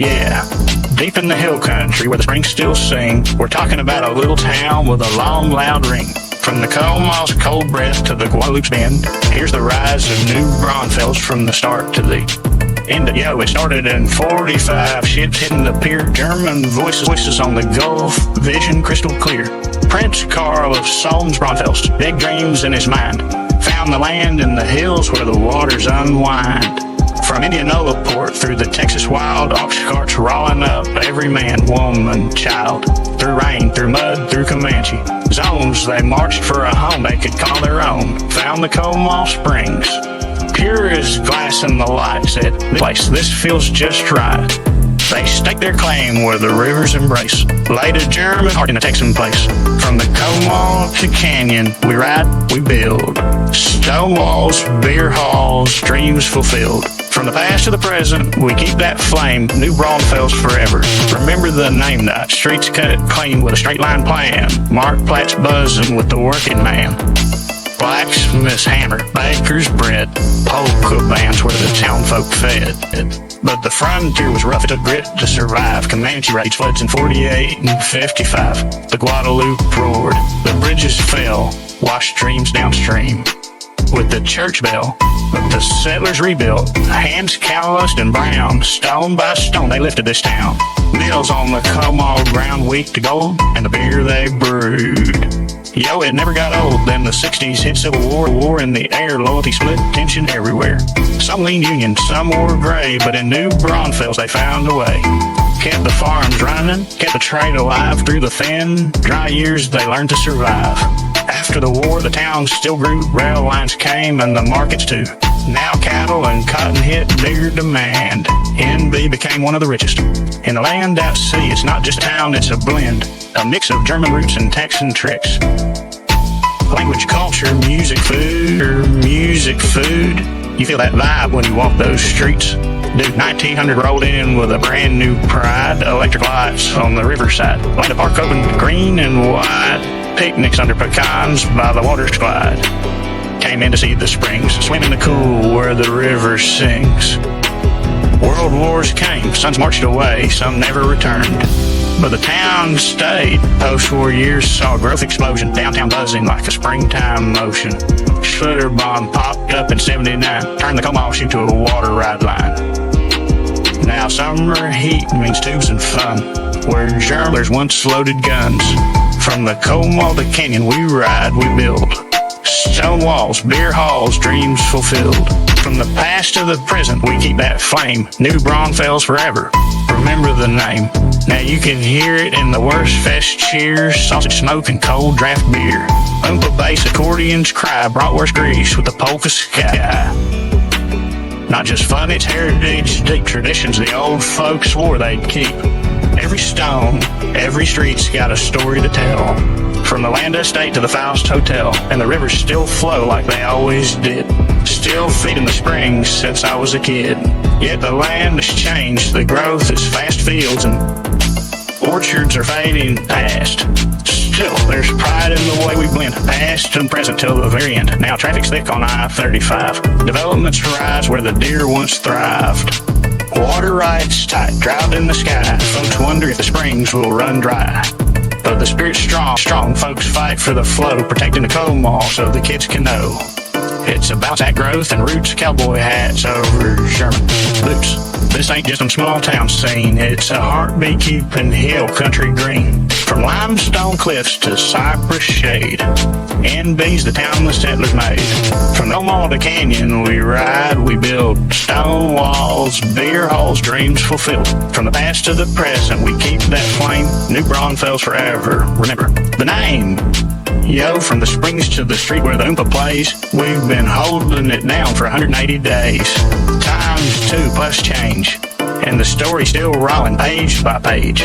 Yeah, deep in the hill country where the springs still sing, we're talking about a little town with a long, loud ring. From the Comal's cold breath to the Guadalupe's bend, here's the rise of New Braunfels from the start to the end. Yo, it started in 45, ships hitting the pier, German voices on the Gulf, vision crystal clear. Prince Carl of Solms-Braunfels, big dreams in his mind, found the land in the hills where the waters unwind. From Indianola port through the Texas wild, Oxcarts rolling up every man, woman, child. Through rain, through mud, through Comanche zones, they marched for a home they could call their own. Found the Comal Springs, pure as glass in the light, said, this feels just right. They staked their claim where the rivers embrace, laid a German heart in a Texan place. From the Comal to Canyon, we ride, we build. Stone walls, beer halls, dreams fulfilled. From the past to the present, we keep that flame, New Braunfels forever. Remember the name night, streets cut clean with a straight line plan. Mark Platt's buzzing with the working man. Blacksmith's hammer, baker's bread, polka bands where the town folk fed. But the frontier was rough, it took grit to survive. Comanche raids, floods in 48 and 55. The Guadalupe roared, the bridges fell, washed streams downstream. With the church bell, but the settlers rebuilt, hands calloused and brown, stone by stone they lifted this town. Mills on the Comal ground, weak to gold, and the beer they brewed. Yo, it never got old. Then the 60s hit Civil war in the air, loyalty split, tension everywhere. Some leaned Union, some wore gray, but in New Braunfels they found a way. Kept the farms running, kept the trade alive. Through the thin, dry years they learned to survive. After the war, the town still grew, rail lines came and the markets too. Now cattle and cotton hit bigger demand. NB became one of the richest. In the land at sea, it's not just a town, it's a blend. A mix of German roots and Texan tricks. Language, culture, music, food. You feel that vibe when you walk those streets. Dude, 1900 rolled in with a brand new pride. Electric lights on the riverside. Land of park open green and white. Picnics under pecans by the water's glide. Came in to see the springs, swim in the cool where the river sings. World wars came, sons marched away, some never returned. But the town stayed. Post-war years saw growth explosion, downtown buzzing like a springtime motion. Schlitterbahn popped up in 79, turned the Comal shoot to a water ride line. Now summer heat means tubes and fun, where Germans once loaded guns. From the Comal to Canyon, we ride, we build. Stone walls, beer halls, dreams fulfilled. From the past to the present, we keep that flame. New Braunfels forever. Remember the name. Now you can hear it in the worst fest cheers, sausage smoke and cold draft beer. Oompa bass accordions cry, bratwurst grease with the polka sky. Not just fun, it's heritage, deep traditions the old folks swore they'd keep. Every stone, every street's got a story to tell. From the land estate to the Faust Hotel, and the rivers still flow like they always did. Still feeding the springs since I was a kid. Yet the land has changed, the growth is fast fields and orchards are fading past. Still, there's pride in the way we blend, past and present till the very end. Now traffic's thick on I-35. Developments rise where the deer once thrived. Water rides tight, drought in the sky. Folks wonder if the springs will run dry. But the spirit's strong folks fight for the flow, protecting the Comal so the kids can know. It's about that growth and roots, cowboy hats over German boots. This ain't just some small town scene, it's a heartbeat keeping hill country green. From limestone cliffs to cypress shade, NB's the town the settlers made. From the Comal to Canyon, we ride, we build. Stone walls, beer halls, dreams fulfilled. From the past to the present, we keep that flame. New Braunfels forever. Remember the name. Yo, from the springs to the street where the Oompa plays, we've been holding it down for 180 days. Times 2 plus change, and the story's still rolling page by page.